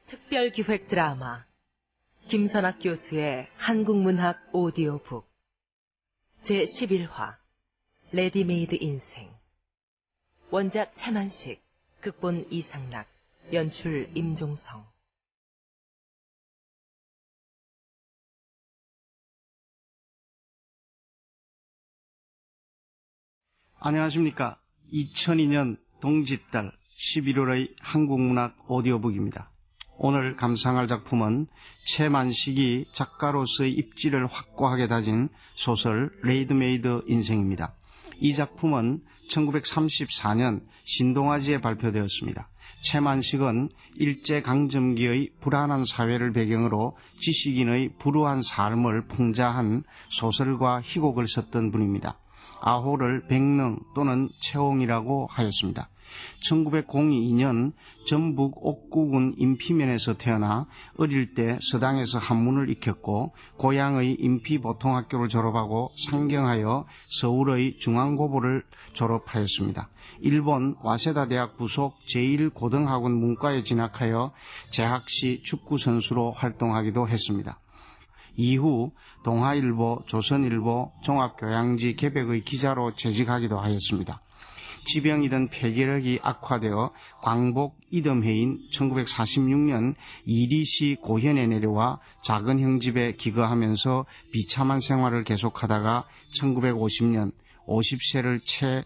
특별기획 드라마 김선학 교수의 한국문학 오디오북 제11화 레디메이드 인생. 원작 차만식, 극본 이상락, 연출 임종성. 안녕하십니까. 2002년 동짓달 11월의 한국문학 오디오북입니다. 오늘 감상할 작품은 최만식이 작가로서의 입지를 확고하게 다진 소설 레디메이드 인생입니다. 이 작품은 1934년 신동아지에 발표되었습니다. 최만식은 일제강점기의 불안한 사회를 배경으로 지식인의 불우한 삶을 풍자한 소설과 희곡을 썼던 분입니다. 아호를 백릉 또는 채홍이라고 하였습니다. 1902년 전북 옥구군 인피면에서 태어나 어릴 때 서당에서 한문을 익혔고 고향의 인피보통학교를 졸업하고 상경하여 서울의 중앙고보를 졸업하였습니다. 일본 와세다 대학 부속 제1고등학원 문과에 진학하여 재학 시 축구선수로 활동하기도 했습니다. 이후 동아일보, 조선일보, 종합교양지 개백의 기자로 재직하기도 하였습니다. 지병이던 폐결핵이 악화되어 광복 이듬해인 1946년 이리시 고현에 내려와 작은 형집에 기거하면서 비참한 생활을 계속하다가 1950년 50세를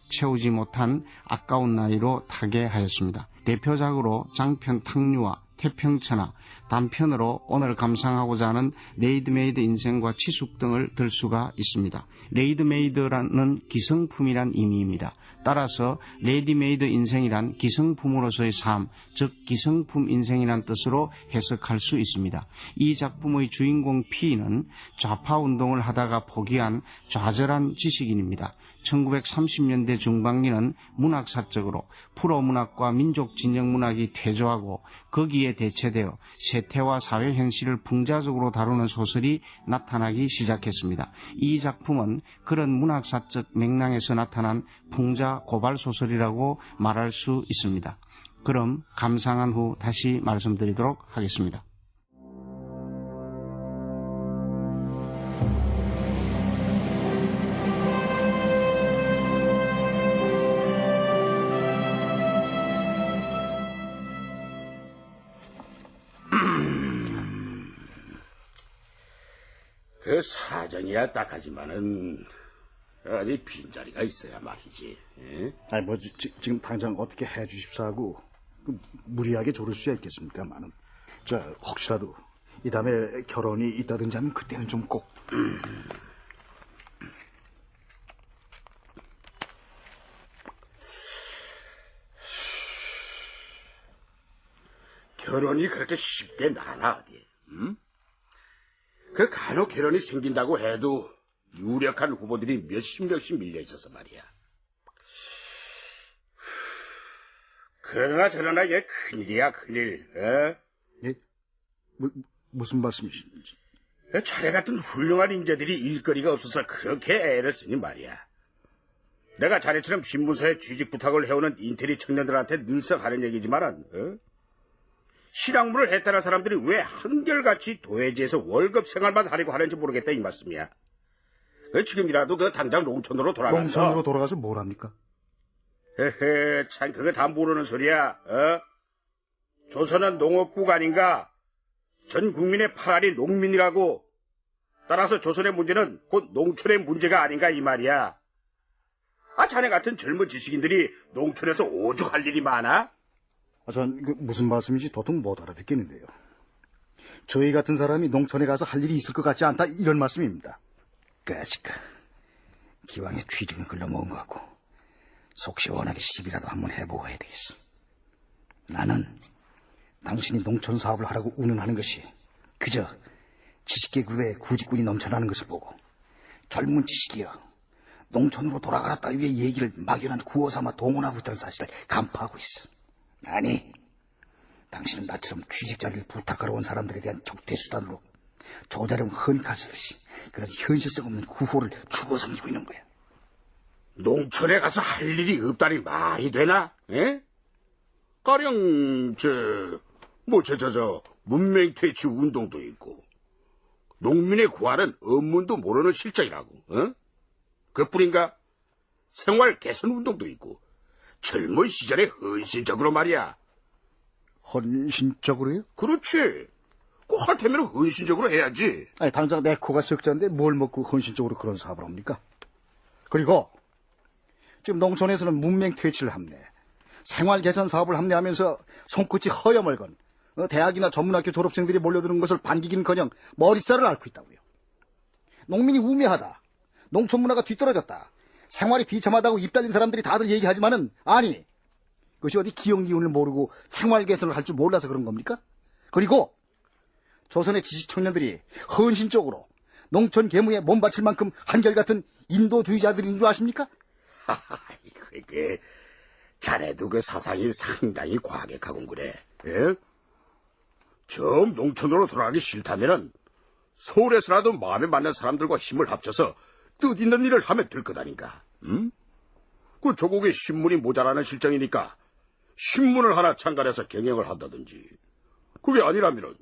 채우지 못한 아까운 나이로 타계하였습니다. 대표작으로 장편 탕류와 태평천하, 단편으로 오늘 감상하고자 하는 레디메이드 인생과 치숙 등을 들 수가 있습니다. 레디메이드라는 기성품이란 의미입니다. 따라서 레디메이드 인생이란 기성품으로서의 삶, 즉 기성품 인생이란 뜻으로 해석할 수 있습니다. 이 작품의 주인공 P는 좌파운동을 하다가 포기한 좌절한 지식인입니다. 1930년대 중반기는 문학사적으로 프로문학과 민족진영문학이 퇴조하고 거기에 대체되어 세태와 사회 현실을 풍자적으로 다루는 소설이 나타나기 시작했습니다. 이 작품은 그런 문학사적 맥락에서 나타난 풍자 고발 소설이라고 말할 수 있습니다. 그럼 감상한 후 다시 말씀드리도록 하겠습니다. 그 사정이야 딱하지만은 어디 빈자리가 있어야 말이지. 에? 아니 뭐 지금 당장 어떻게 해주십사 하고 무리하게 조를 수야 있겠습니까만은 저 혹시라도 이 다음에 결혼이 있다든지 하면 그때는 좀 꼭 결혼이 그렇게 쉽게 나나 어디? 응? 그 간혹 결혼이 생긴다고 해도 유력한 후보들이 몇십 명씩 밀려 있어서 말이야. 그러나 저러나 얘 큰일이야 큰일. 어? 예? 무슨 말씀이신지? 자네 같은 훌륭한 인재들이 일거리가 없어서 그렇게 애를 쓰니 말이야. 내가 자네처럼 신문사에 취직 부탁을 해오는 인테리 청년들한테 늘상 하는 얘기지만은 실학문을 했다는 사람들이 왜 한결같이 도회지에서 월급 생활만 하려고 하는지 모르겠다 이 말씀이야. 지금이라도 그 당장 농촌으로 돌아가서. 농촌으로 돌아가서 뭘 합니까? 헤헤, 참 그거 다 모르는 소리야. 조선은 농업국 아닌가? 전 국민의 8알이 농민이라고. 따라서 조선의 문제는 곧 농촌의 문제가 아닌가 이 말이야. 자네 같은 젊은 지식인들이 농촌에서 오죽할 일이 많아? 전 무슨 말씀인지 도통 못 알아듣겠는데요. 저희 같은 사람이 농촌에 가서 할 일이 있을 것 같지 않다 이런 말씀입니다. 까짓까 기왕에 취직은 글러먹은 것 같고 속 시원하게 시비라도 한번 해보고 해야 되겠어. 나는 당신이 농촌 사업을 하라고 운운하는 것이 그저 지식계급에 구직군이 넘쳐나는 것을 보고 젊은 지식이여 농촌으로 돌아가라 따위의 얘기를 막연한 구호삼아 동원하고 있다는 사실을 간파하고 있어. 아니, 당신은 나처럼 취직 자리를 부탁하러 온 사람들에 대한 적대수단으로 조자룡 헌칼 쓰듯이 그런 현실성 없는 구호를 주워 섬기고 있는 거야. 농촌에 가서 할 일이 없다니 말이 되나? 에? 가령 문맹퇴치 운동도 있고 농민의 구하는 업문도 모르는 실정이라고. 어? 그뿐인가? 생활 개선 운동도 있고 젊은 시절에 헌신적으로 말이야. 헌신적으로요? 그렇지. 꼭 할테면 헌신적으로 해야지. 아니, 당장 내 코가 석자인데 뭘 먹고 헌신적으로 그런 사업을 합니까? 그리고 지금 농촌에서는 문맹 퇴치를 합네, 생활 개선 사업을 합리하면서 손끝이 허여멀건 대학이나 전문학교 졸업생들이 몰려드는 것을 반기기는커녕 머릿살을 앓고 있다고요. 농민이 우매하다, 농촌 문화가 뒤떨어졌다, 생활이 비참하다고 입 달린 사람들이 다들 얘기하지만은, 아니, 그것이 어디 기억니은을 모르고 생활 개선을 할 줄 몰라서 그런 겁니까? 그리고 조선의 지식 청년들이 헌신적으로 농촌 계무에 몸 바칠 만큼 한결같은 인도주의자들인 줄 아십니까? 자네도 그 사상이 상당히 과격하군 그래. 예? 좀 농촌으로 돌아가기 싫다면은 서울에서라도 마음에 맞는 사람들과 힘을 합쳐서 뜻있는 일을 하면 될 거다니까. 응? 그 조국의 신문이 모자라는 실정이니까 신문을 하나 창간해서 경영을 한다든지, 그게 아니라면은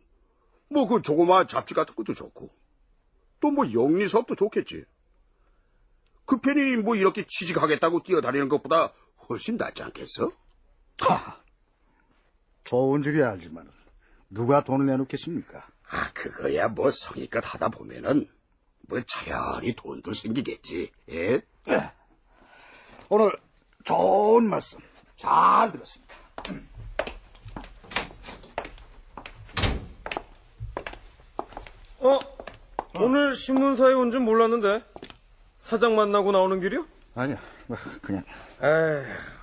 뭐 그 조그마한 잡지 같은 것도 좋고 또 뭐 영리사업도 좋겠지. 그 편이 뭐 이렇게 취직하겠다고 뛰어다니는 것보다 훨씬 낫지 않겠어? 좋은 줄이야 알지만 누가 돈을 내놓겠습니까? 그거야 뭐 성의껏 하다 보면은 뭐 자연히 돈도 생기겠지. 예? 오늘 좋은 말씀 잘 들었습니다. 오늘 신문사에 온 줄 몰랐는데 사장 만나고 나오는 길이요? 아니야, 그냥.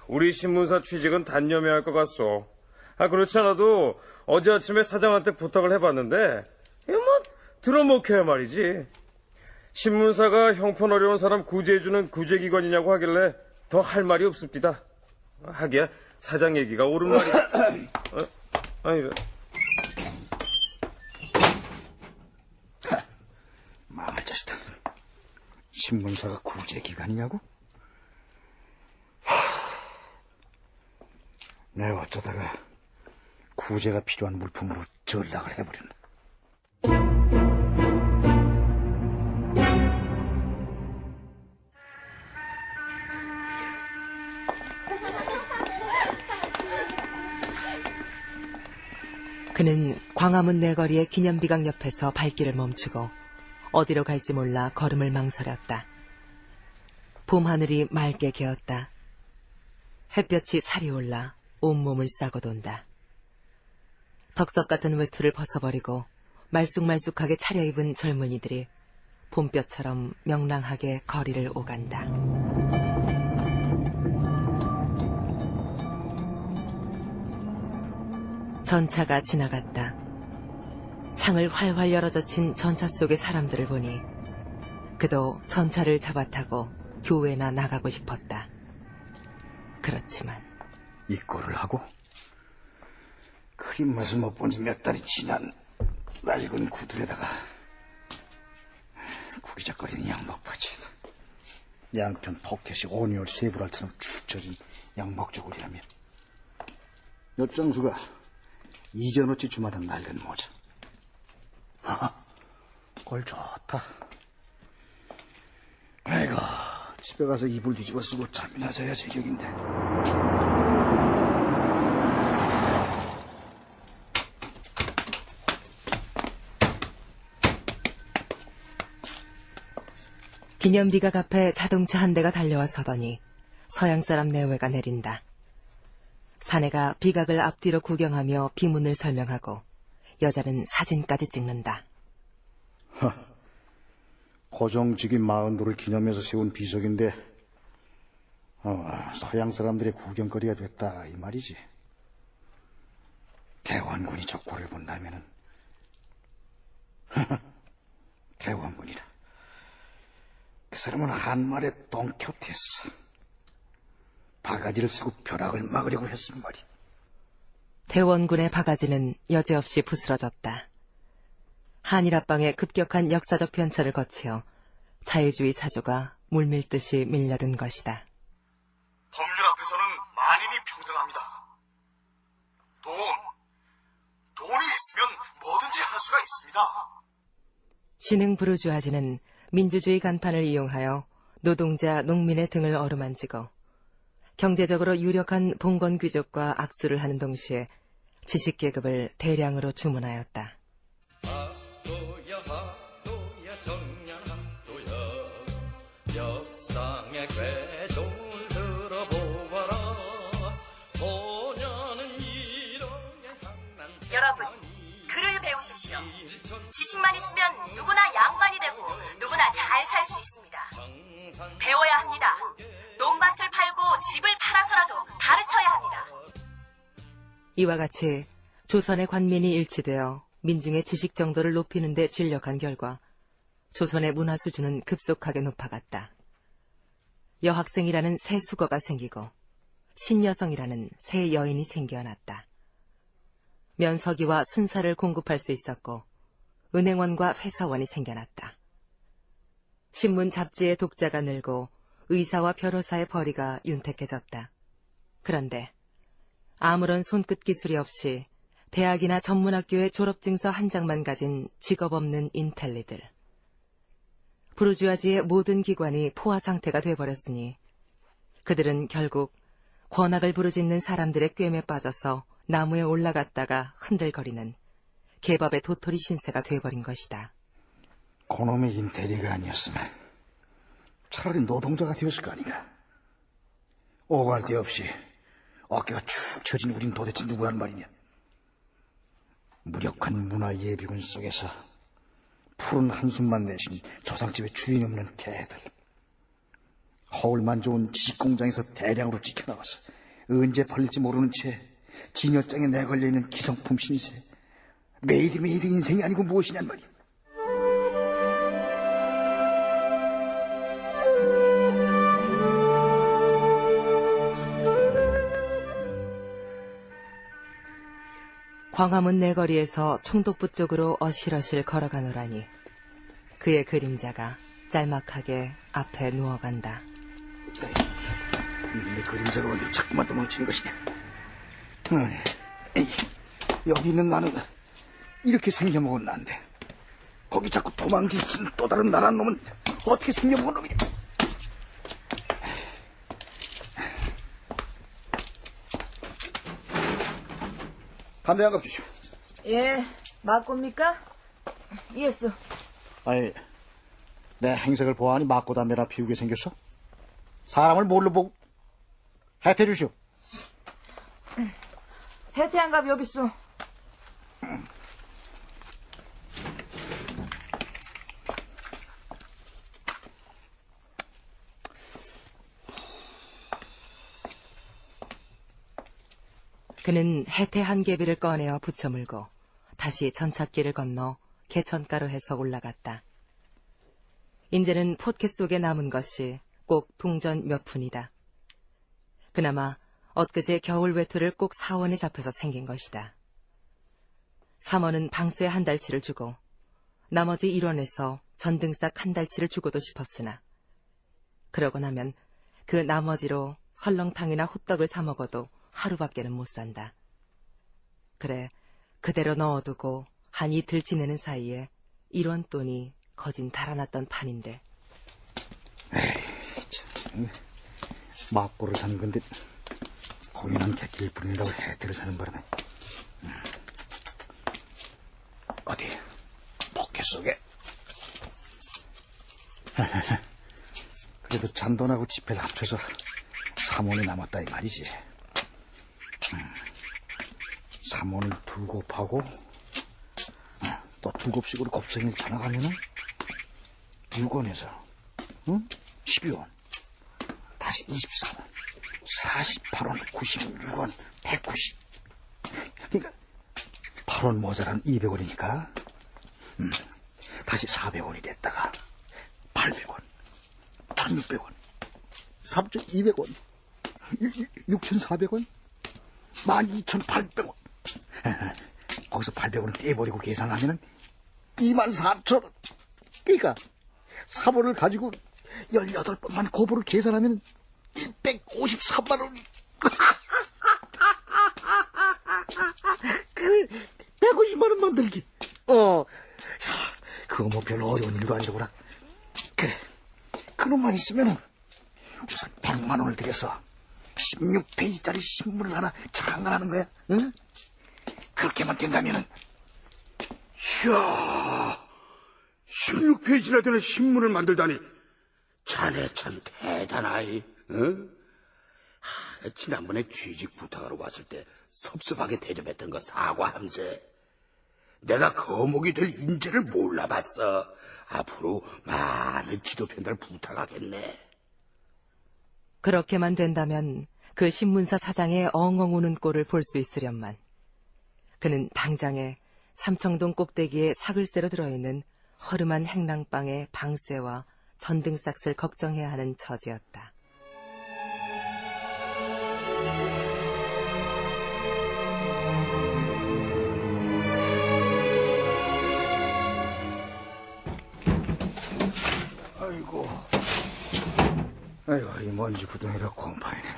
우리 신문사 취직은 단념해야 할 것 같소. 그렇지 않아도 어제 아침에 사장한테 부탁을 해봤는데 뭐 들어먹혀야 말이지. 신문사가 형편 어려운 사람 구제해주는 구제기관이냐고 하길래 더 할 말이 없습니다. 하기야 사장 얘기가 옳은 말이. 아니. 망할 자식들. 신문사가 구제기관이냐고? 내가 어쩌다가 구제가 필요한 물품으로 전락을 해버렸나. 그는 광화문 내거리의 기념비강 옆에서 발길을 멈추고 어디로 갈지 몰라 걸음을 망설였다. 봄 하늘이 맑게 개었다. 햇볕이 살이 올라 온몸을 싸고 돈다. 덕석 같은 외투를 벗어버리고 말쑥말쑥하게 차려입은 젊은이들이 봄볕처럼 명랑하게 거리를 오간다. 전차가 지나갔다. 창을 활활 열어젖힌 전차 속의 사람들을 보니 그도 전차를 잡아타고 교회나 나가고 싶었다. 그렇지만 이 꼴을 하고 그림 맛을 못 본 지 몇 달이 지난 낡은 구두에다가 구기작거리는 양복바지, 양편 포켓이 온이올 세브랄처럼 축 처진 양복저고리라면, 옆장수가 이전어치 주마다 낡은 모자. 꼴 좋다. 아이고, 집에 가서 이불 뒤집어 쓰고 잠이나 자야 제격인데. 기념비각 앞에 자동차 한 대가 달려와 서더니 서양 사람 내외가 내린다. 사내가 비각을 앞뒤로 구경하며 비문을 설명하고 여자는 사진까지 찍는다. 고종직이 42를 기념해서 세운 비석인데 서양 사람들의 구경거리가 됐다 이 말이지. 대원군이 저 꼴을 본다면은 대원군이라. 그 사람은 한말에 동키호테였어. 바가지를 쓰고 벼락을 막으려고 했은 말이. 대원군의 바가지는 여지없이 부스러졌다. 한일합방의 급격한 역사적 변천을 거치어 자유주의 사조가 물밀듯이 밀려든 것이다. 법률 앞에서는 만인이 평등합니다. 돈, 돈이 있으면 뭐든지 할 수가 있습니다. 신흥 부르주아지는 민주주의 간판을 이용하여 노동자, 농민의 등을 어루만지고 경제적으로 유력한 봉건 귀족과 악수를 하는 동시에 지식계급을 대량으로 주문하였다. 하도야 하도야 정년하도야 역상의 궤종을 들어보아라 소녀는 이런게 향난 여러분, 글을 배우십시오. 지식만 있으면 누구나 양반이 되고 누구나 잘 살 수 있습니다. 배워야 합니다. 논밭을 팔고 집을 팔아서라도 가르쳐야 합니다. 이와 같이 조선의 관민이 일치되어 민중의 지식 정도를 높이는 데尽力한 결과 조선의 문화 수준은 급속하게 높아갔다. 여학생이라는 새 수거가 생기고 신여성이라는 새 여인이 생겨났다. 면서기와 순사를 공급할 수 있었고 은행원과 회사원이 생겨났다. 신문 잡지의 독자가 늘고 의사와 변호사의 벌이가 윤택해졌다. 그런데 아무런 손끝 기술이 없이 대학이나 전문학교의 졸업증서 한 장만 가진 직업 없는 인텔리들. 부르주아지의 모든 기관이 포화 상태가 돼버렸으니 그들은 결국 권악을 부르짖는 사람들의 꿰매 빠져서 나무에 올라갔다가 흔들거리는 개밥의 도토리 신세가 돼버린 것이다. 그놈의 인테리가 아니었으면 차라리 노동자가 되었을 거 아닌가. 오갈 데 없이 어깨가 축 처진 우린 도대체 누구란 말이냐. 무력한 문화 예비군 속에서 푸른 한숨만 내쉬는 조상집의 주인 없는 개들. 허울만 좋은 지식공장에서 대량으로 지켜나가서 언제 팔릴지 모르는 채 진열장에 내걸려있는 기성품 신세. 매일매일의 인생이 아니고 무엇이냔 말이야. 광화문 내거리에서 총독부 쪽으로 어실어실 걸어가노라니 그의 그림자가 짤막하게 앞에 누워간다. 이놈의 그림자가 어디로 자꾸만 도망치는 것이냐. 여기 있는 나는 이렇게 생겨먹은 나인데 거기 자꾸 도망치는 또 다른 나란 놈은 어떻게 생겨먹은 놈이냐. 담배 한 갑 주시오. 예, 맞겁니까? 이했어. 아이, 내 행색을 보아하니 맞고 담배나 피우게 생겼어? 사람을 뭘로 보고? 혜태 주시오. 혜태 한갑 여기 있어. 그는 혜태 한 개비를 꺼내어 붙여물고 다시 전찻길을 건너 개천가로 해서 올라갔다. 인제는 포켓 속에 남은 것이 꼭 동전 몇 푼이다. 그나마 엊그제 겨울 외투를 꼭 사원에 잡혀서 생긴 것이다. 삼원은 방세 한 달치를 주고 나머지 1원에서 전등싹 한 달치를 주고도 싶었으나 그러고 나면 그 나머지로 설렁탕이나 호떡을 사 먹어도 하루밖에는 못 산다. 그래, 그대로 넣어두고 한 이틀 지내는 사이에 1원 돈이 거진 달아났던 판인데. 에이, 참. 막고를 사는 건데 공연한 객길 뿐이라고 혜태를 사는 바람에. 어디 포켓 속에. 그래도 잔돈하고 지폐를 합쳐서 3원이 남았다 이 말이지. 3원을 2곱하고 또 2곱씩으로 곱셈을 쳐나가면은 6원에서 12원 다시 24원 48원 96원 190. 그러니까 8원 모자란 200원이니까 다시 400원이 됐다가 800원 1600원 3200원 6400원 12800원. 거기서 800원을 떼버리고 계산하면은 24000원. 그러니까 3원을 가지고 18번만 고부를 계산하면 253만 원이. 150만 원 만들기. 야, 그거 뭐 별로 어려운 일도 아니더구나. 그래, 그놈만 있으면 우선 100만 원을 들여서 16페이지짜리 신문을 하나 창간하는 거야. 응? 그렇게만 된다면은. 이야, 16페이지나 되는 신문을 만들다니. 자네 참 대단하이. 응? 지난번에 취직 부탁하러 왔을 때 섭섭하게 대접했던 거 사과함세. 내가 거목이 될 인재를 몰라봤어. 앞으로 많은 지도 편달 부탁하겠네. 그렇게만 된다면 그 신문사 사장의 엉엉 우는 꼴을 볼 수 있으련만 그는 당장에 삼청동 꼭대기에 사글세로 들어있는 허름한 행랑방의 방세와 전등삭을 걱정해야 하는 처지였다. 아이고, 이 먼지 구덩이가 곰팡이네.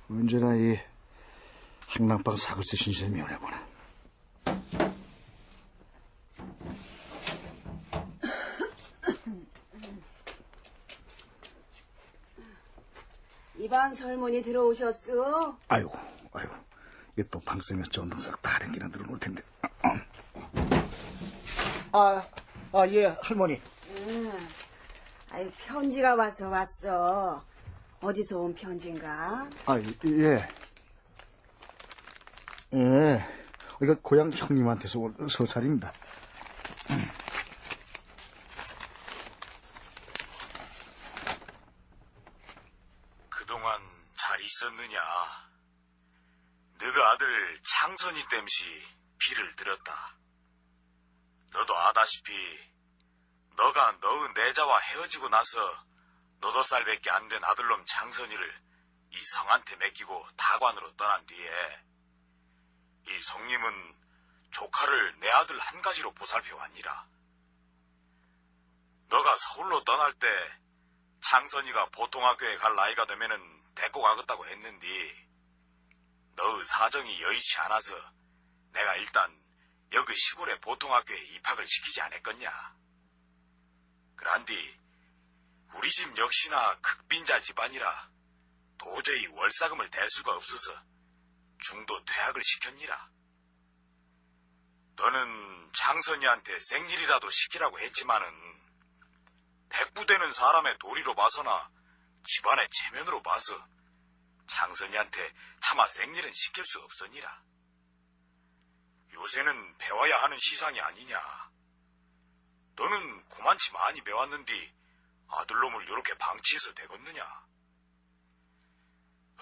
언제나 이 행랑방 사글세 신세를 면해보나. 이방 젊은이 들어오셨어? 아이고, 이게 또 방쌤이 전등삭 다른 기나 들어올 텐데. 예, 할머니. 아유, 편지가 왔어. 어디서 온 편지인가? 예. 이거 고향 형님한테서 온 서찰입니다. 그동안 잘 있었느냐? 너가 아들 창선이 땜시 비를 들었다. 너도 아다시피 너가 너의 내자와 헤어지고 나서 너도 살밖에 안 된 아들놈 창선이를 이 성한테 맡기고 다관으로 떠난 뒤에 이 성님은 조카를 내 아들 한 가지로 보살펴왔니라. 너가 서울로 떠날 때 창선이가 보통학교에 갈 나이가 되면은 데리고 가겠다고 했는데 너의 사정이 여의치 않아서 내가 일단 여기 시골의 보통학교에 입학을 시키지 않았겠냐. 그란디 우리 집 역시나 극빈자 집안이라 도저히 월사금을 댈 수가 없어서 중도 퇴학을 시켰니라. 너는 창선이한테 생일이라도 시키라고 했지만은 백부되는 사람의 도리로 봐서나 집안의 체면으로 봐서 창선이한테 차마 생일은 시킬 수 없으니라. 요새는 배워야 하는 시상이 아니냐. 너는 고만치 많이 배웠는디 아들놈을 요렇게 방치해서 되겠느냐.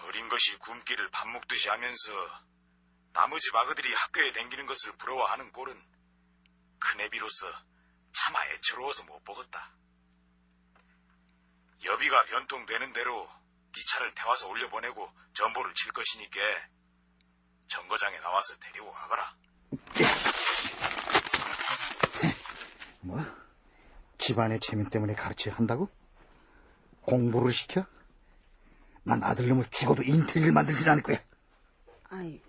어린 것이 굶기를 밥 먹듯이 하면서 나머지 아그들이 학교에 댕기는 것을 부러워하는 꼴은 큰애비로서 차마 애처로워서 못 보겠다. 여비가 변통되는 대로 기차를 태워서 올려보내고 전보를 칠 것이니까 정거장에 나와서 데리고 가거라. 뭐? 집안의 체면 때문에 가르쳐야 한다고? 공부를 시켜? 난 아들놈을 죽어도 인텔리를 만들진 않을 거야. 아이,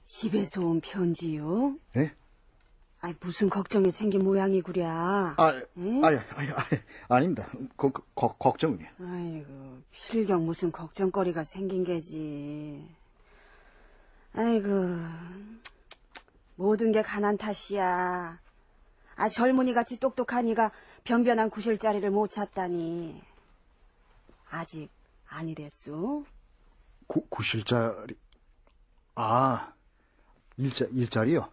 집에서 온 편지요? 예? 아이, 무슨 걱정이 생긴 모양이구랴. 아닙니다. 걱정은요. 아이고, 필경 무슨 걱정거리가 생긴 게지. 아이고, 모든 게 가난 탓이야. 젊은이같이 똑똑하니가 변변한 구실자리를 못 찾다니. 아직 아니 됐소? 구실자리? 일자리요?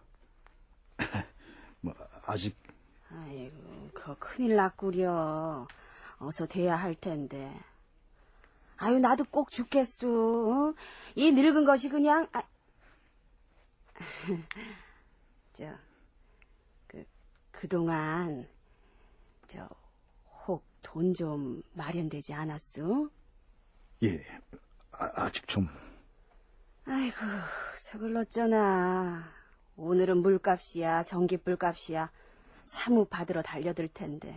뭐, 아직. 아이고, 그거 큰일 났구려. 어서 돼야 할 텐데. 아유, 나도 꼭 죽겠소. 어? 이 늙은 것이 그냥, 그동안, 혹 돈 좀 마련되지 않았소? 예, 아직 좀. 아이고, 저걸 어쩌나. 오늘은 물값이야, 전기불 값이야. 사무 받으러 달려들 텐데.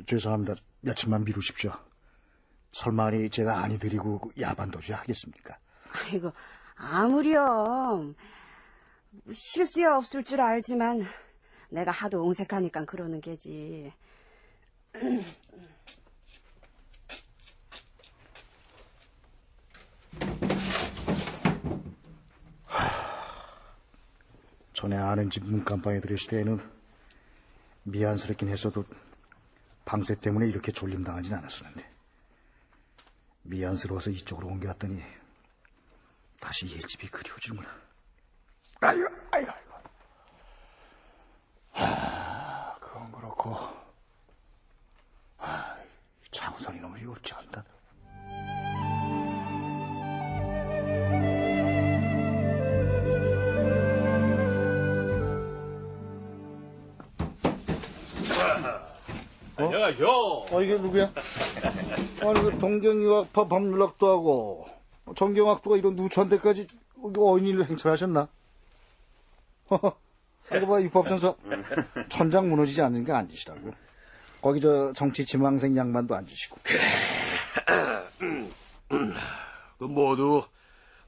죄송합니다. 며칠만 미루십시오. 설마니 제가 아니 드리고 야반도주 하겠습니까? 아이고, 아무렴. 실수야 없을 줄 알지만 내가 하도 옹색하니까 그러는 게지. 전에 아는 집 문간방에 들으실 때에는 미안스럽긴 했어도 방세 때문에 이렇게 졸림당하진 않았었는데 미안스러워서 이쪽으로 옮겨왔더니 다시 얘 집이 그리워지는구나. 아이고. 그건 그렇고 장선이 놈이 어찌한다. 안녕하쇼. 이게 누구야? 아니, 그 동경유학파 법률학도 하고 정경학도가 이런 누천대까지 어인일로 행차하셨나? 이거 봐, 입법전서 천장 무너지지 않는 게 앉으시라고. 거기 저 정치 지망생 양반도 앉으시고. 그 모두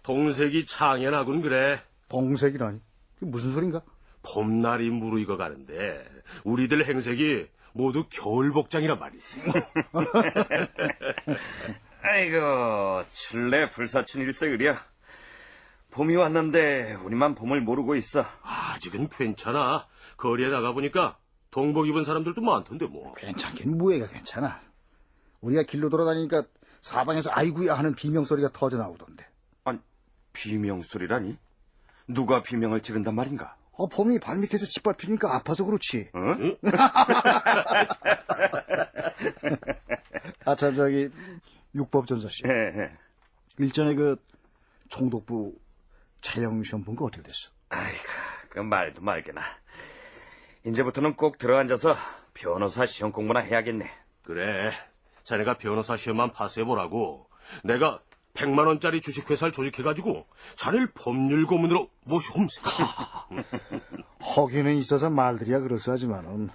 동색이 창연하군 그래. 동색이라니? 그게 무슨 소린가? 봄날이 무르익어 가는데 우리들 행색이 모두 겨울 복장이란 말이지. 아이고, 출래 불사춘 일색이랴. 봄이 왔는데 우리만 봄을 모르고 있어. 아직은 괜찮아. 거리에 나가보니까 동복 입은 사람들도 많던데 뭐. 괜찮긴 뭐해가 괜찮아. 우리가 길로 돌아다니니까 사방에서 아이구야 하는 비명소리가 터져나오던데. 아니, 비명소리라니? 누가 비명을 지른단 말인가? 봄이 발밑에서 짓밟히니까 아파서 그렇지. 응? 참, 저기 육법전서씨. 일전에 그 총독부 채용 시험 본 거 어떻게 됐어? 아이고, 그 말도 말게나. 이제부터는 꼭 들어앉아서 변호사 시험 공부나 해야겠네. 그래, 자네가 변호사 시험만 파스해보라고. 내가 100만 원짜리 주식회사를 조직해가지고 자네를 법률 고문으로 모시홈세. 허기는 있어서 말들이야 그럴싸하지만은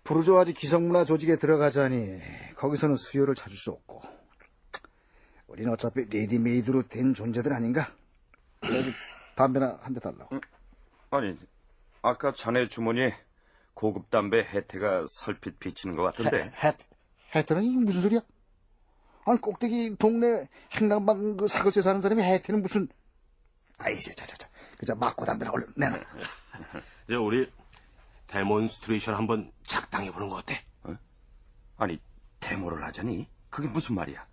부르주아지 기성문화 조직에 들어가자니 거기서는 수요를 찾을 수 없고 우린 어차피 레디메이드로 된 존재들 아닌가? 여기 담배나 한 대 달라고. 아니, 아까 자네 주머니에 고급 담배 혜태가 설핏 비치는 것 같은데. 혜태는 이게 무슨 소리야? 아니, 꼭대기 동네 행랑방 그 사글세 사는 사람이 혜태는 무슨... 아이씨, 그자 맞고 담배나 얼른 내놔. 이제 우리 데몬스트레이션 한번 작당해보는 거 어때? 아니, 데모를 하자니? 그게 무슨 말이야?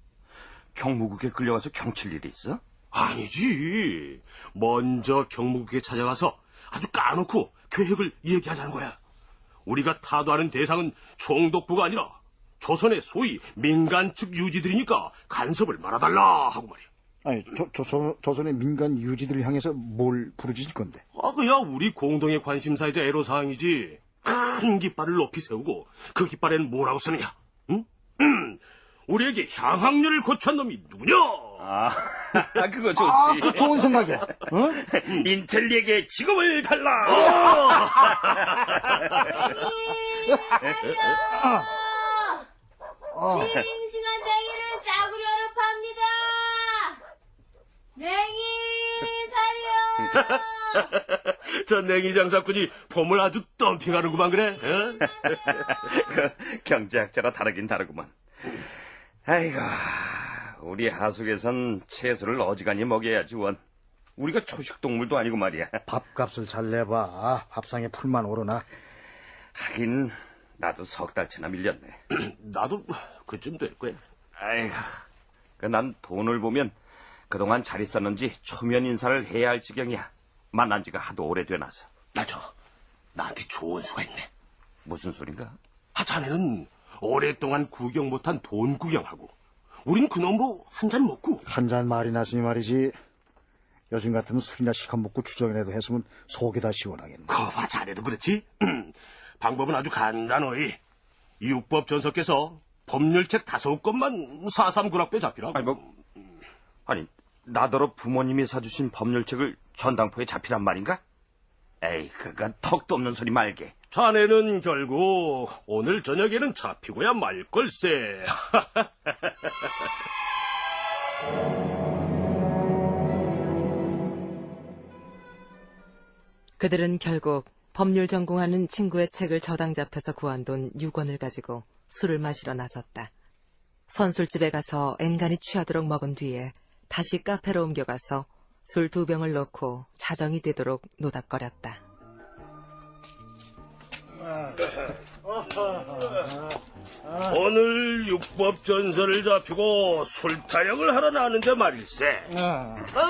경무국에 끌려가서 경칠 일이 있어? 아니지. 먼저 경무국에 찾아가서 아주 까놓고 계획을 얘기하자는 거야. 우리가 타도하는 대상은 총독부가 아니라 조선의 소위 민간 측 유지들이니까 간섭을 말아달라 하고 말이야. 아니, 조선의 민간 유지들을 향해서 뭘 부르짖을 건데? 그야 우리 공동의 관심사이자 애로사항이지. 큰 깃발을 높이 세우고 그 깃발에는 뭐라고 쓰느냐? 응? 우리에게 향학료를 고취한 놈이 누구냐? 그거 좋지. 그거 좋은 생각이야. 응? 인텔리에게 직업을 달라. 싱싱한 냉이를 싸구려로 팝니다. 냉이 사려. 저 냉이 장사꾼이 봄을 아주 덤핑하는구만 그래. 응? 그 경제학자라 다르긴 다르구만. 아이고, 우리 하숙에선 채소를 어지간히 먹여야지 원. 우리가 초식동물도 아니고 말이야. 밥값을 잘 내봐. 밥상에 풀만 오르나. 하긴 나도 석 달치나 밀렸네. 나도 그쯤 될 거야. 아이고, 난 돈을 보면 그동안 잘 있었는지 초면 인사를 해야 할 지경이야. 만난 지가 하도 오래되나서. 나한테 좋은 수가 있네. 무슨 소린가? 자네는 오랫동안 구경 못한 돈 구경하고 우린 그놈으로 한 잔 먹고. 한 잔 말이 나으니 말이지. 요즘 같으면 술이나 시간 먹고 주정이라도 했으면 속이 다 시원하겠네. 거봐, 자네도 그렇지? 방법은 아주 간단하이. 육법 전서께서 법률책 5권만 4.3구락배 잡히라고. 아니, 나더러 부모님이 사주신 법률책을 전당포에 잡히란 말인가? 에이, 그건 턱도 없는 소리 말게. 자네는 결국 오늘 저녁에는 잡히고야 말걸세. 그들은 결국 법률 전공하는 친구의 책을 저당 잡혀서 구한 돈 6원을 가지고 술을 마시러 나섰다. 선술집에 가서 엔간히 취하도록 먹은 뒤에 다시 카페로 옮겨가서 술 2병을 넣고 자정이 되도록 노닥거렸다. 오늘 육법 전설을 잡히고 술타령을 하러 나는데 말일세.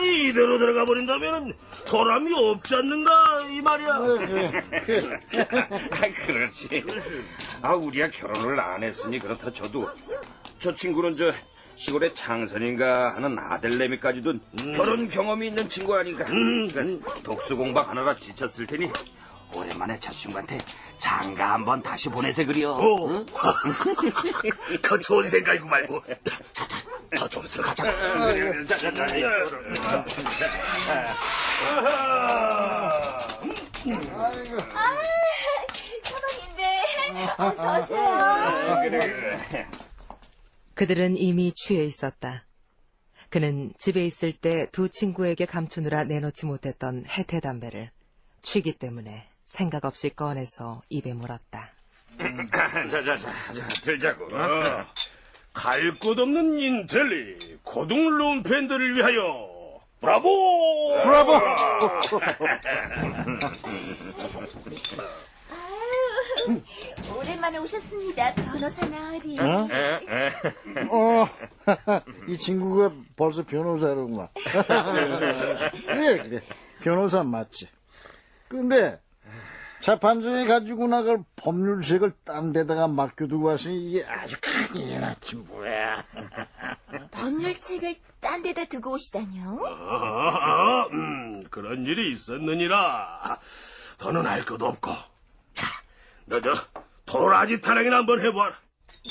이대로 들어가 버린다면 도람이 없지 않는가 이 말이야. 그렇지. 우리가 결혼을 안 했으니 그렇다 쳐도 저 친구는 저 시골의 장선인가 하는 아들내미까지도 결혼 경험이 있는 친구 아닌가. 그러니까 독수 공방 하느라 지쳤을 테니 오랜만에 저 친구한테 장가 한번 다시 보내세 그려. 응? 그 좋은 생각이고 말고. 저쪽으로 들어가자. 사모님들, 어서 오세요. 그들은 이미 취해 있었다. 그는 집에 있을 때 두 친구에게 감추느라 내놓지 못했던 해태 담배를 취기 때문에 생각 없이 꺼내서 입에 물었다. 자, 들자고. 갈 곳 없는 인텔리 고등룸 팬들을 위하여 브라보! 브라보! 오랜만에 오셨습니다, 변호사 나으리. 이 친구가 벌써 변호사로구나. 그래. 변호사 맞지. 근데 재판정에 가지고 나갈 법률책을 딴 데다가 맡겨두고 왔으니 이게 아주 큰일이 났지 뭐야. 법률책을 딴 데다 두고 오시다뇨? 그런 일이 있었느니라. 더는 알 것도 없고. 자, 너 저 도라지 타령이나 한번 해봐라.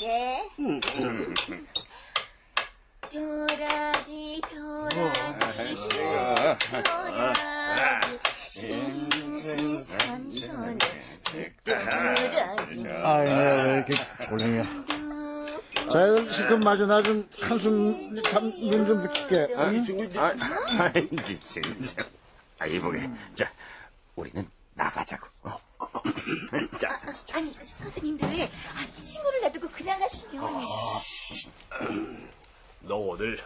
네. 도라지, 신신산천, 도라지. 내가 왜 이렇게 졸리냐. 자, 지금 마저 나 좀 한숨 눈 좀 붙일게. 진짜. 이보게. 자, 우리는 나가자고. 자. 아니, 선생님들, 친구를 놔두고 그냥 가시면. 너 오늘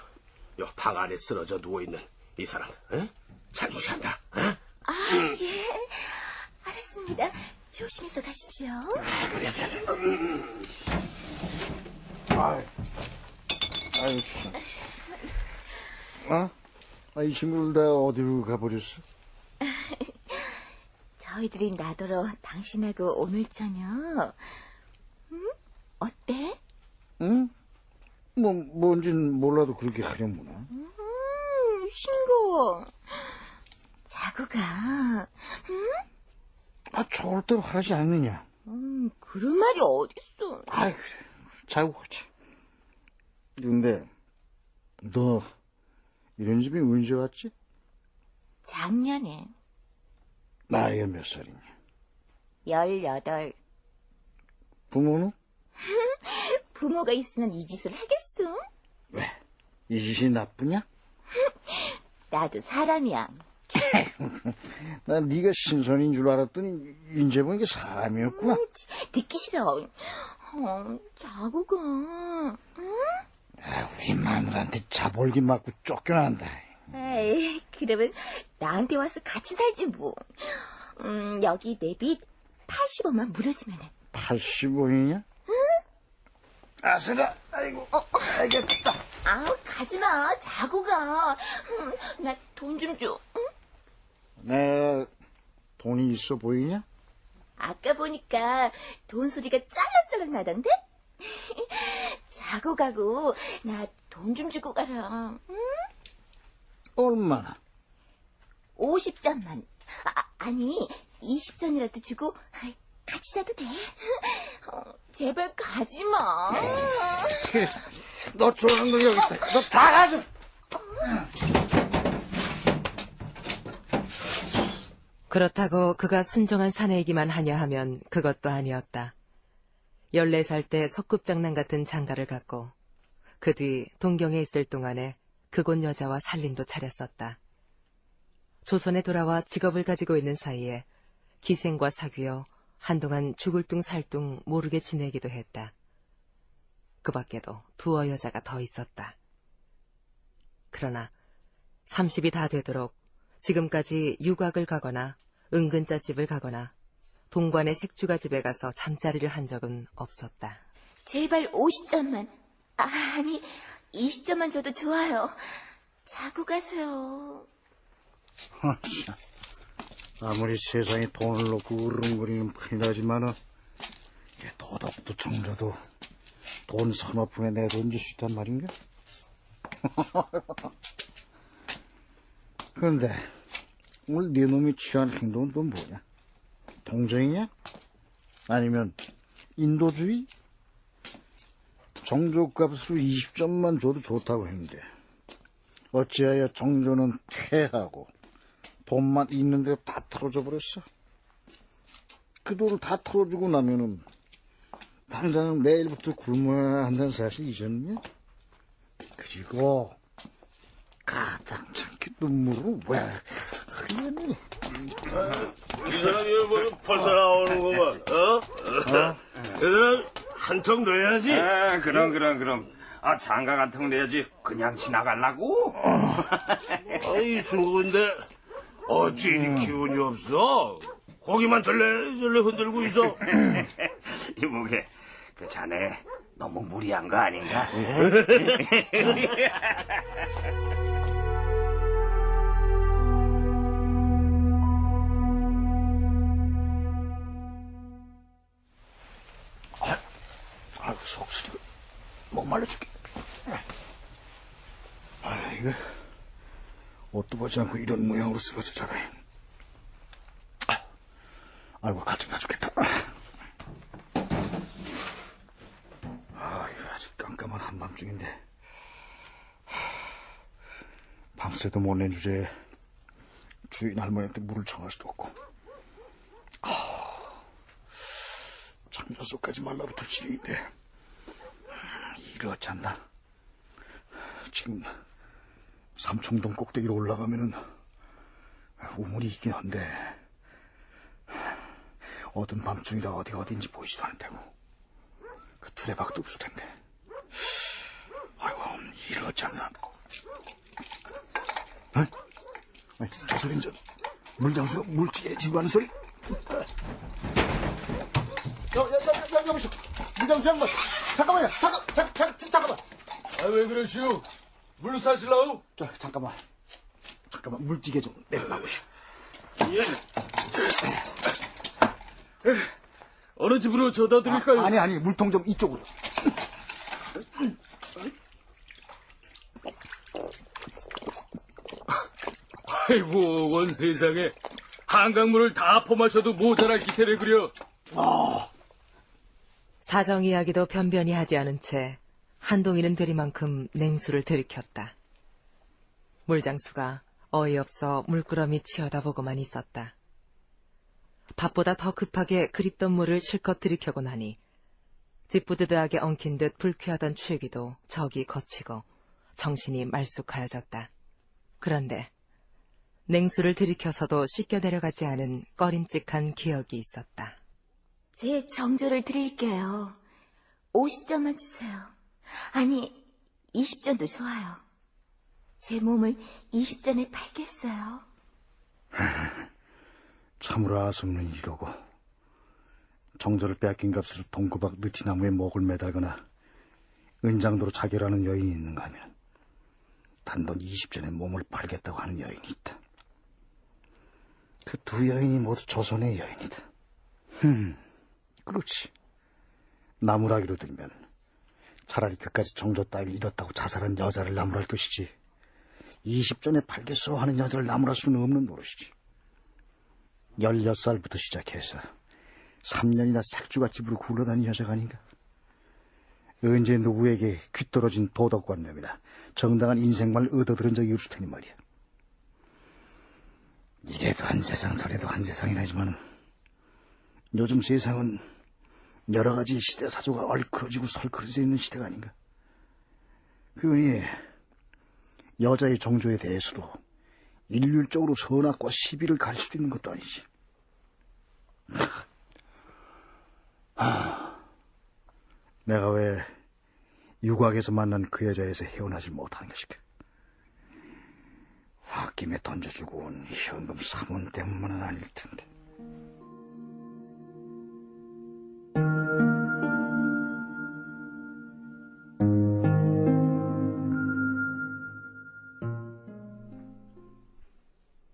요 방 안에 쓰러져 누워있는 이 사람 잘 무시한다. 예. 알았습니다. 조심해서 가십시오. 그래. 이 친구들 다 어디로 가버렸어? 저희들이 나더러 당신하고 오늘 저녁. 어때? 응? 뭔진 몰라도 그렇게 하려무나. 싱거워. 자고 가. 절대로 하지 않느냐. 그런 말이 어딨어. 그래. 자고 가자. 근데 너 이런 집이 언제 왔지? 작년에. 나이가 몇 살이냐? 18. 부모는? 부모가 있으면 이 짓을 하겠어? 왜? 이 짓이 나쁘냐? 나도 사람이야. 난 네가 신선인 줄 알았더니 이제 보니까 사람이었구나. 듣기 싫어. 자고 가. 우리 마누라한테 자볼기 맞고 쫓겨난다. 에이, 그러면 나한테 와서 같이 살지 뭐. 여기 내 빚 80원만 물어주면 해. 80원이냐? 응? 아슬아, 아이고, 알겠다. 가지마. 자고 가. 나 돈 좀 줘. 응? 내가 돈이 있어 보이냐? 아까 보니까 돈 소리가 짤랑짤랑 나던데? 자고 가고 나 돈 좀 주고 가라. 응? 얼마나? 50전만. 아니 20전이라도 주고 같이 자도 돼. 제발 가지마. 그래, 너 좋아하는 거 여기 있다. 너 다 가져. 그렇다고 그가 순정한 사내이기만 하냐 하면 그것도 아니었다. 14살 때 소꿉장난 같은 장가를 갖고 그 뒤 동경에 있을 동안에 그곳 여자와 살림도 차렸었다. 조선에 돌아와 직업을 가지고 있는 사이에 기생과 사귀어 한동안 죽을 둥 살 둥 모르게 지내기도 했다. 그 밖에도 두어 여자가 더 있었다. 그러나 30이 다 되도록 지금까지 유곽을 가거나 은근자집을 가거나 동관의 색주가 집에 가서 잠자리를 한 적은 없었다. 제발 50점만, 아니 20점만 줘도 좋아요. 자고 가세요. 아무리 세상에 돈을 놓고 으르렁거리는 판이라지만은 도덕도 정조도 돈 서너 푼에 내던질 수 있단 말인가? 그런데 오늘 네 놈이 취한 행동은 또 뭐냐? 동정이냐? 아니면 인도주의? 정조값으로 20점만 줘도 좋다고 했는데 어찌하여 정조는 퇴하고 돈만 있는 대로 다 털어줘 버렸어? 그 돈을 다 털어주고 나면은 당장 내일부터 굶어야 한다는 사실 잊었냐? 그리고 가당찮게 눈물을 왜 흘리니? 이 사람이 뭐 벌써 나오는구만. 이 사람 한턱 넣어야지. 그럼. 장가 한 턱 내야지. 그냥 지나가려고? 이 친구인데 어찌 기운이 없어? 고기만 절레절레 흔들고 있어. 이보게, 그 자네 너무 무리한 거 아닌가? 아이고, 속쓰리고 목말라 죽게. 이거 옷도 보지 않고 이런 모양으로 쓰러져 자네. 아이고, 가증나 죽겠다. 이거 아주 깜깜한 한밤중인데 밤새도 못 낸 주제에 주인 할머니한테 물을 청할 수도 없고 창자속까지 말라붙을 지경인데 이를 어찌한다. 지금 삼청동 꼭대기로 올라가면은 우물이 있긴 한데 어두운 밤중이라 어디가 어딘지 보이지도 않을 테고 그 두레박도 없을 텐데 아이고 이를 어찌한다. 저 소리는 저 물장수가 물찌개 지고 하는 소리? 여보시오. 물장수 양반. 잠깐만요. 잠깐만. 왜 그러시오? 물 사실라우? 잠깐만. 물찌개 좀 내려놔보시오. 어느 집으로 줘다 드릴까요? 아니, 물통 좀 이쪽으로. 아이고, 원 세상에. 한강물을 다 퍼마셔도 모자랄 기세를 그려. 사정 이야기도 변변히 하지 않은 채 한동이는 되리만큼 냉수를 들이켰다. 물장수가 어이없어 물끄러미 치어다보고만 있었다. 밥보다 더 급하게 그립던 물을 실컷 들이켜고 나니 찌뿌드드하게 엉킨 듯 불쾌하던 취기도 저기 거치고 정신이 말쑥하여졌다. 그런데 냉수를 들이켜서도 씻겨 내려가지 않은 꺼림칙한 기억이 있었다. 제 정조를 드릴게요. 50점만 주세요. 아니, 20점도 좋아요. 제 몸을 20전에 팔겠어요. 참으로 아솜는 이러고 정조를 빼앗긴 값으로 동구박 느티나무에 목을 매달거나 은장도로 자결하는 여인이 있는가 하면 단돈 20전에 몸을 팔겠다고 하는 여인이 있다. 그 두 여인이 모두 조선의 여인이다. 그렇지. 나무라기로 들면 차라리 그까지 정조 따위를 잃었다고 자살한 여자를 나무랄 것이지 20전에 팔겠소 하는 여자를 나무랄 수는 없는 노릇이지. 16살부터 시작해서 3년이나 색주갓집으로 굴러다닌 여자가 아닌가? 언제 누구에게 귀떨어진 도덕관념이나 정당한 인생만을 얻어들은 적이 없을 테니 말이야. 이래도 한 세상 저래도 한 세상이라지만 요즘 세상은 여러 가지 시대사조가 얼클어지고 설클어져 있는 시대가 아닌가. 그러니 여자의 정조에 대해서도 일률적으로 선악과 시비를 가릴 수도 있는 것도 아니지. 내가 왜 유곽에서 만난 그 여자에서 헤어나지 못하는 것일까? 홧김에 던져주고 온 현금 3원 때문은 아닐 텐데.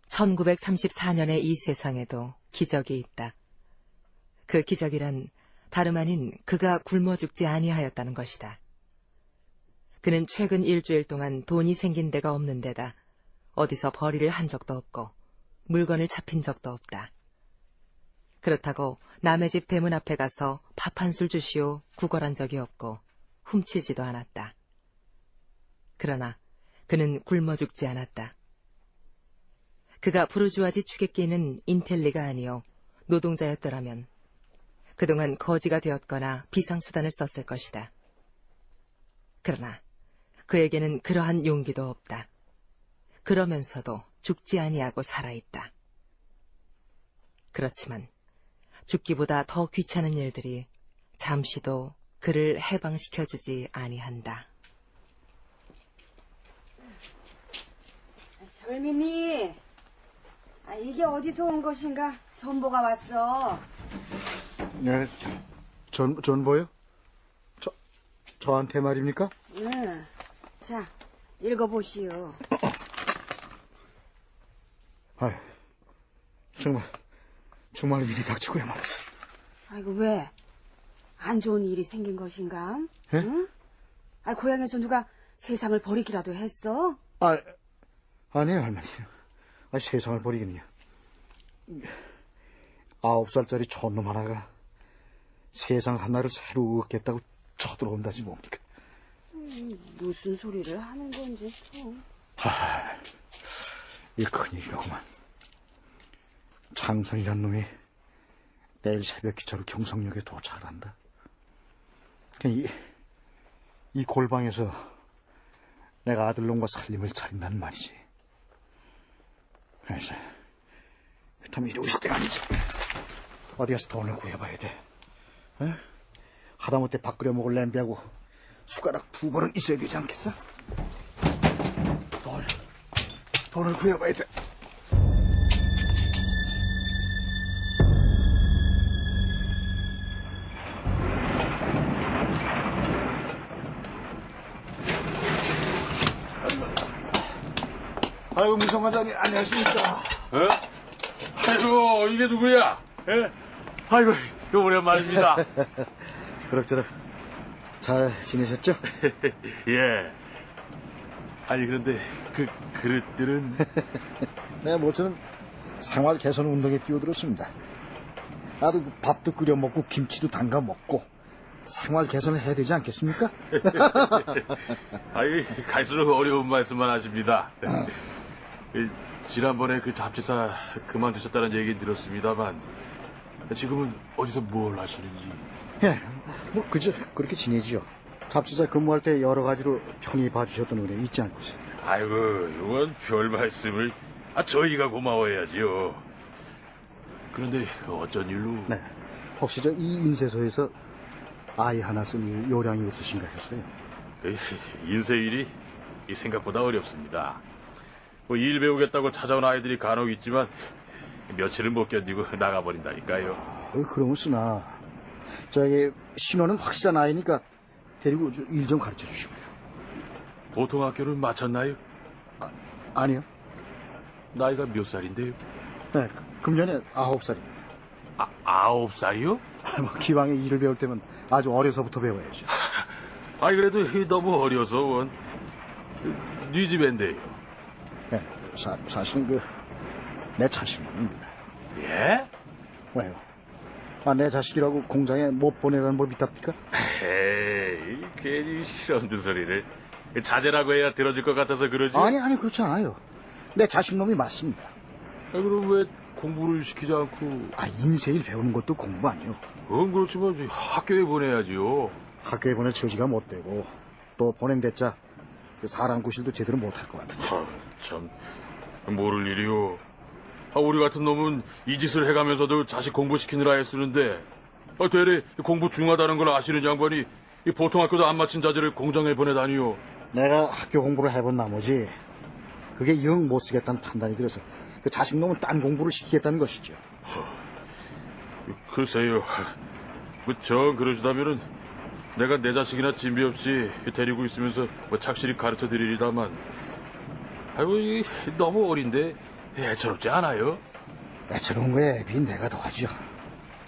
(1934년의) 이 세상에도 기적이 있다. 그 기적이란 다름 아닌 그가 굶어 죽지 아니하였다는 것이다. 그는 최근 일주일 동안 돈이 생긴 데가 없는 데다 어디서 벌이를 한 적도 없고 물건을 잡힌 적도 없다. 그렇다고 남의 집 대문 앞에 가서 밥 한 술 주시오 구걸한 적이 없고 훔치지도 않았다. 그러나 그는 굶어 죽지 않았다. 그가 부르주아지 축에 끼는 인텔리가 아니요 노동자였더라면 그동안 거지가 되었거나 비상수단을 썼을 것이다. 그러나 그에게는 그러한 용기도 없다. 그러면서도 죽지 아니하고 살아있다. 그렇지만 죽기보다 더 귀찮은 일들이 잠시도 그를 해방시켜주지 아니한다. 절민이, 이게 어디서 온 것인가? 전보가 왔어. 네, 전보요? 저한테 말입니까? 응. 자, 읽어보시오. 정말 일이 닥치고야 말았어. 아이고, 왜? 안 좋은 일이 생긴 것인가? 예? 응? 고향에서 누가 세상을 버리기라도 했어? 아니에요, 할머니. 세상을 버리긴요. 9살짜리 촌놈 하나가 세상 하나를 새로 얻겠다고 쳐들어온다지 뭡니까? 무슨 소리를 하는 건지 참. 이 큰일이라구만. 창선이란 놈이 내일 새벽 기차로 경성역에 도착한다. 이 골방에서 내가 아들놈과 살림을 차린다는 말이지. 그래서 그렇다면 이리 오실 때가 아니지. 어디 가서 돈을 구해봐야 돼. 에? 하다못해 밥 끓여 먹을 냄비하고 숟가락 2번은 있어야 되지 않겠어? 돈을 구해봐야 돼. 아이고, 무성과장님, 안녕하십니까? 아이고, 이게 누구야? 아이고, 오랜만입니다. 그럭저럭 잘 지내셨죠? 예. 아니, 그런데 그 그릇들은? 네, 저는 생활 개선 운동에 뛰어들었습니다. 나도 밥도 끓여 먹고 김치도 담가 먹고 생활 개선을 해야 되지 않겠습니까? 아이, 갈수록 어려운 말씀만 하십니다. 지난번에 그 잡지사 그만두셨다는 얘기 들었습니다만 지금은 어디서 뭘 하시는지? 예, 그저 그렇게 지내지요. 잡지사 근무할 때 여러 가지로 편히 봐주셨던 은혜 잊지 않고 있습니다. 아이고, 이건 별 말씀을. 저희가 고마워야지요. 그런데 어쩐 일로? 네, 혹시 이 인쇄소에서 아이 하나 쓸 요량이 없으신가 했어요. 인쇄일이 생각보다 어렵습니다. 일 배우겠다고 찾아온 아이들이 간혹 있지만 며칠은 못 견디고 나가버린다니까요. 그러면 쓰나 신호는 확실한 아이니까 데리고 일 좀 가르쳐 주시고요. 보통 학교를 마쳤나요? 아니요. 나이가 몇 살인데요? 네, 금년에 9살입니다. 9살이요? 기왕에 일을 배울 때면 아주 어려서부터 배워야죠. 그래도 너무 어려서 네 집인데요. 네, 사실은 내 자식입니다. 예? 왜요? 내 자식이라고 공장에 못 보내라는 법 있답니까? 에이, 괜히 실없는 소리를. 자제라고 해야 들어줄 것 같아서 그러지? 아니, 그렇지 않아요. 내 자식놈이 맞습니다. 그럼 왜 공부를 시키지 않고? 인쇄일 배우는 것도 공부 아니요. 그건 그렇지만 학교에 보내야지요. 학교에 보낼 처지가 못 되고 또 보낸댔자 사람 구실도 제대로 못할 것 같은데. 참, 모를 일이요. 우리 같은 놈은 이 짓을 해가면서도 자식 공부시키느라 애쓰는데 되레 공부 중하다는 걸 아시는 양반이 이 보통 학교도 안 마친 자제를 공장에 보내다니요. 내가 학교 공부를 해본 나머지 그게 영 못 쓰겠다는 판단이 들어서 그 자식놈은 딴 공부를 시키겠다는 것이죠. 글쎄요. 그러시다면은 내가 내 자식이나 진비 없이 데리고 있으면서 착실히 가르쳐 드리리다만 너무 어린데 애처롭지 않아요? 애처로운 거에 애비 내가 더하죠.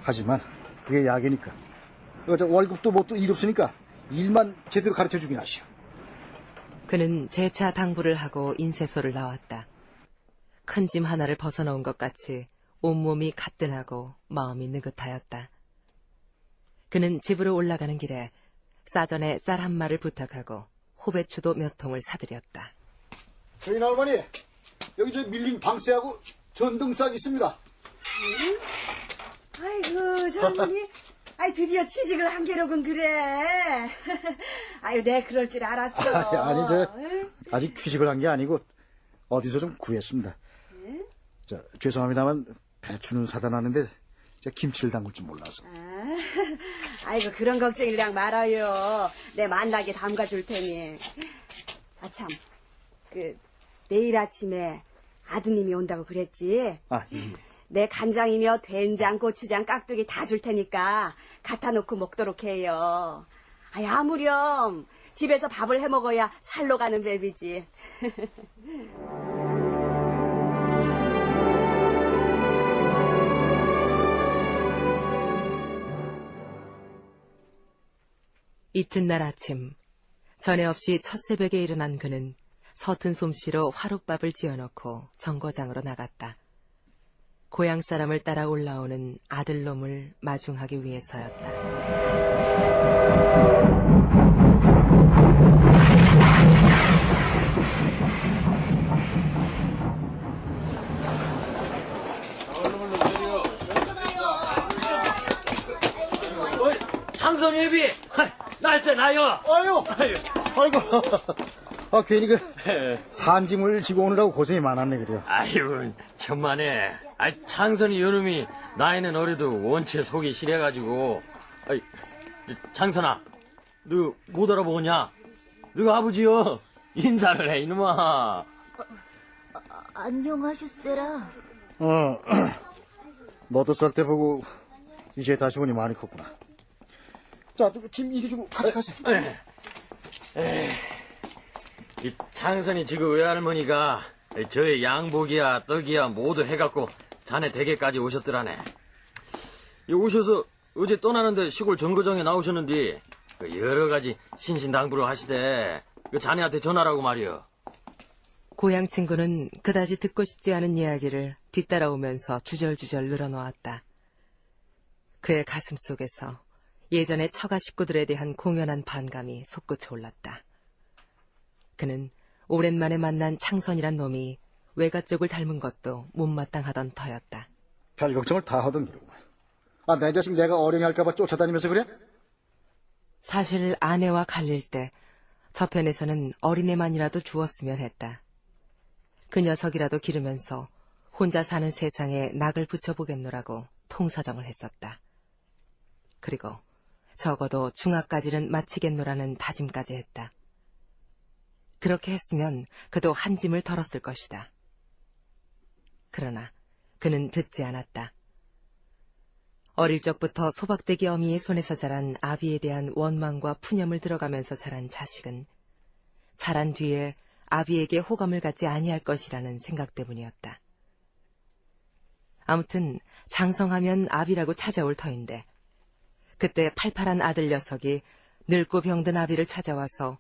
하지만 그게 약이니까. 월급도 뭐 또 일 없으니까 일만 제대로 가르쳐 주긴 하시오. 그는 재차 당부를 하고 인쇄소를 나왔다. 큰 짐 하나를 벗어놓은 것 같이 온몸이 가뜬하고 마음이 느긋하였다. 그는 집으로 올라가는 길에 싸전에 쌀 한 마를 부탁하고 호배추도 몇 통을 사들였다. 저희 할머니, 여기 저 밀린 방새하고 전등싹 있습니다. 아이고, 장모님. 아이, 드디어 취직을 한 게로군, 그래. 아유, 내 그럴 줄 알았어. 아니, 아직 취직을 한 게 아니고 어디서 좀 구했습니다. 죄송합니다만 배추는 사다 놨는데 김치를 담글 줄 몰라서. 아이고, 그런 걱정이랑 말아요. 내 만나게 담가줄 테니. 아, 참. 내일 아침에 아드님이 온다고 그랬지? 내 간장이며 된장, 고추장, 깍두기 다 줄 테니까 갖다 놓고 먹도록 해요. 아무렴 집에서 밥을 해 먹어야 살로 가는 뱀이지. 이튿날 아침, 전에 없이 첫새벽에 일어난 그는 서툰 솜씨로 화롯밥을 지어놓고 정거장으로 나갔다. 고향 사람을 따라 올라오는 아들놈을 마중하기 위해서였다. 장선이 애비! 날쌔 나요! 아이고. 괜히 산짐을 지고 오느라고 고생이 많았네, 그래요. 아이고, 천만에. 장선이 요놈이 나이는 어려도 원체 속이 시려가지고. 장선아, 너 못 알아보냐? 너 아버지요. 인사를 해, 이놈아. 안녕하셨어라. 너도 썰 때 보고 이제 다시 보니 많이 컸구나. 자, 짐 이리 주고 같이 가세요. 이 장선이 지금 외할머니가 저의 양복이야 떡이야 모두 해갖고 자네 댁에까지 오셨더라네. 오셔서 어제 떠나는데 시골 정거장에 나오셨는데 여러 가지 신신당부를 하시대. 자네한테 전하라고 말이여. 고향 친구는 그다지 듣고 싶지 않은 이야기를 뒤따라오면서 주절주절 늘어놓았다. 그의 가슴 속에서 예전의 처가 식구들에 대한 공연한 반감이 솟구쳐 올랐다. 그는 오랜만에 만난 창선이란 놈이 외가 쪽을 닮은 것도 못마땅하던 터였다. 별 걱정을 다 하던 기로구만. 내 자식 내가 어린이 할까봐 쫓아다니면서 그래? 사실 아내와 갈릴 때 저편에서는 어린애만이라도 주었으면 했다. 그 녀석이라도 기르면서 혼자 사는 세상에 낙을 붙여보겠노라고 통사정을 했었다. 그리고 적어도 중학까지는 마치겠노라는 다짐까지 했다. 그렇게 했으면 그도 한 짐을 덜었을 것이다. 그러나 그는 듣지 않았다. 어릴 적부터 소박대기 어미의 손에서 자란 아비에 대한 원망과 푸념을 들어가면서 자란 자식은 자란 뒤에 아비에게 호감을 갖지 아니할 것이라는 생각 때문이었다. 아무튼 장성하면 아비라고 찾아올 터인데 그때 팔팔한 아들 녀석이 늙고 병든 아비를 찾아와서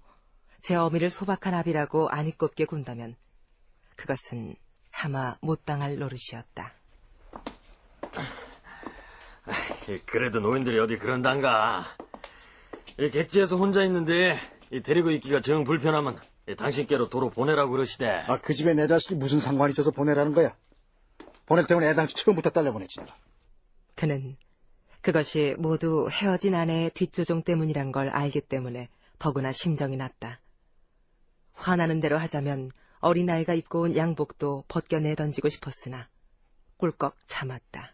제 어미를 소박한 아비라고 아니꼽게 군다면 그것은 차마 못 당할 노릇이었다. 그래도 노인들이 어디 그런단가. 객지에서 혼자 있는데 데리고 있기가 정 불편하면 당신께로 도로 보내라고 그러시대. 그 집에 내 자식이 무슨 상관이 있어서 보내라는 거야? 보낼 때문에 애당초 처음부터 딸려보냈지 내가. 그는 그것이 모두 헤어진 아내의 뒷조종 때문이란 걸 알기 때문에 더구나 심정이 났다. 화나는 대로 하자면 어린아이가 입고 온 양복도 벗겨내 던지고 싶었으나 꿀꺽 참았다.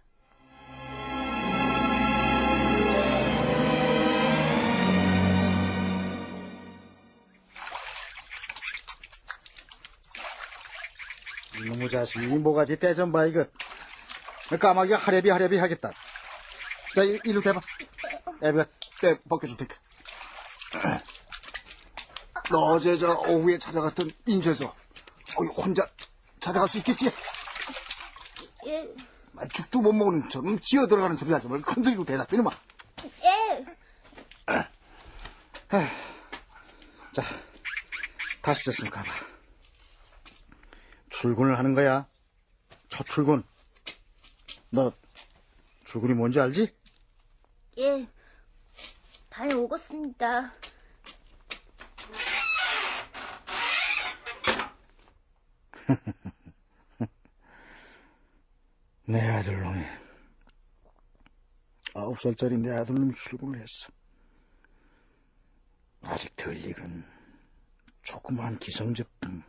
이놈의 자식이 뭐가지 떼전 봐 이거. 까마귀가 하래비 하겠다. 자, 이리로 대봐. 애비가 떼 벗겨줄 테니까. 너 어제 저 오후에 찾아갔던 인쇄소 혼자 찾아갈 수 있겠지? 예. 죽도 못 먹는 좀 기어 들어가는 소리 하지 말고 큰 소리로 대답해 놈아. 예. 자, 다시 졌으면 가봐. 출근을 하는 거야. 첫 출근. 너 출근이 뭔지 알지? 예. 다녀오겠습니다. 내 아들놈이 9살짜리 내 아들놈이 출근을 했어. 아직 덜 익은 조그마한 기성제품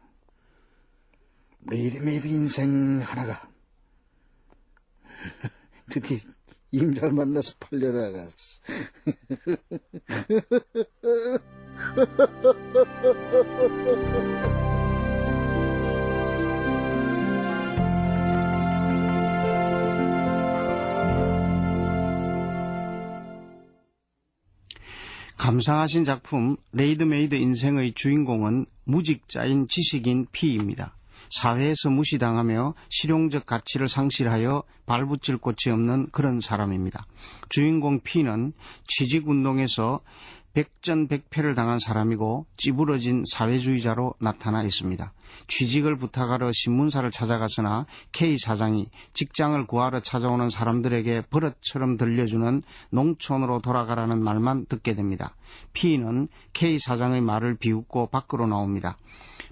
레이디메이드 인생 하나가 드디어 임자를 만나서 팔려나갔어. 감상하신 작품 레이드메이드 인생의 주인공은 무직자인 지식인 P입니다. 사회에서 무시당하며 실용적 가치를 상실하여 발붙일 곳이 없는 그런 사람입니다. 주인공 P는 취직운동에서 백전백패를 당한 사람이고 찌부러진 사회주의자로 나타나 있습니다. 취직을 부탁하러 신문사를 찾아갔으나 K 사장이 직장을 구하러 찾아오는 사람들에게 버릇처럼 들려주는 농촌으로 돌아가라는 말만 듣게 됩니다. P는 K 사장의 말을 비웃고 밖으로 나옵니다.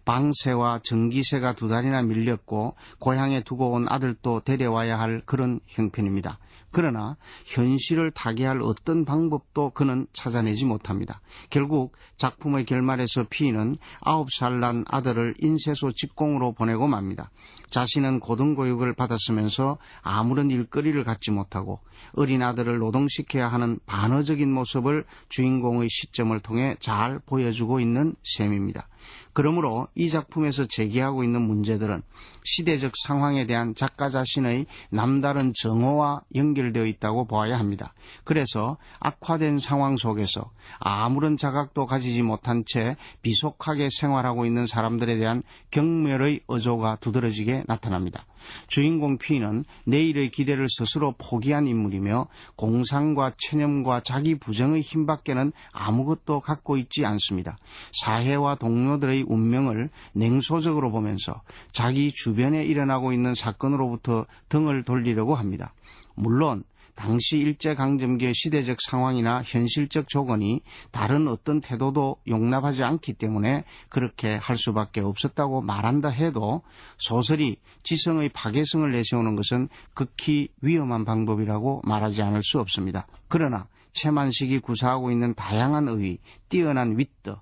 방세와 전기세가 2달이나 밀렸고 고향에 두고 온 아들도 데려와야 할 그런 형편입니다. 그러나 현실을 타개할 어떤 방법도 그는 찾아내지 못합니다. 결국 작품의 결말에서 P는 9살 난 아들을 인쇄소 직공으로 보내고 맙니다. 자신은 고등교육을 받았으면서 아무런 일거리를 갖지 못하고 어린 아들을 노동시켜야 하는 반어적인 모습을 주인공의 시점을 통해 잘 보여주고 있는 셈입니다. 그러므로 이 작품에서 제기하고 있는 문제들은 시대적 상황에 대한 작가 자신의 남다른 정오와 연결되어 있다고 보아야 합니다. 그래서 악화된 상황 속에서 아무런 자각도 가지지 못한 채 비속하게 생활하고 있는 사람들에 대한 경멸의 어조가 두드러지게 나타납니다. 주인공 P는 내일의 기대를 스스로 포기한 인물이며 공상과 체념과 자기 부정의 힘밖에는 아무것도 갖고 있지 않습니다. 사회와 동료들의 운명을 냉소적으로 보면서 자기 주변에 일어나고 있는 사건으로부터 등을 돌리려고 합니다. 물론 당시 일제강점기의 시대적 상황이나 현실적 조건이 다른 어떤 태도도 용납하지 않기 때문에 그렇게 할 수밖에 없었다고 말한다 해도 소설이 지성의 파괴성을 내세우는 것은 극히 위험한 방법이라고 말하지 않을 수 없습니다. 그러나 최만식이 구사하고 있는 다양한 의의, 뛰어난 윗도,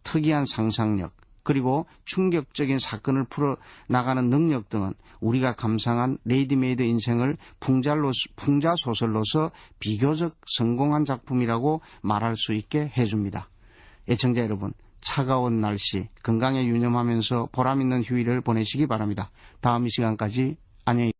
특이한 상상력, 그리고 충격적인 사건을 풀어나가는 능력 등은 우리가 감상한 레이디메이드 인생을 풍자소설로서 비교적 성공한 작품이라고 말할 수 있게 해줍니다. 애청자 여러분, 차가운 날씨, 건강에 유념하면서 보람있는 휴일을 보내시기 바랍니다. 다음 이 시간까지 안녕히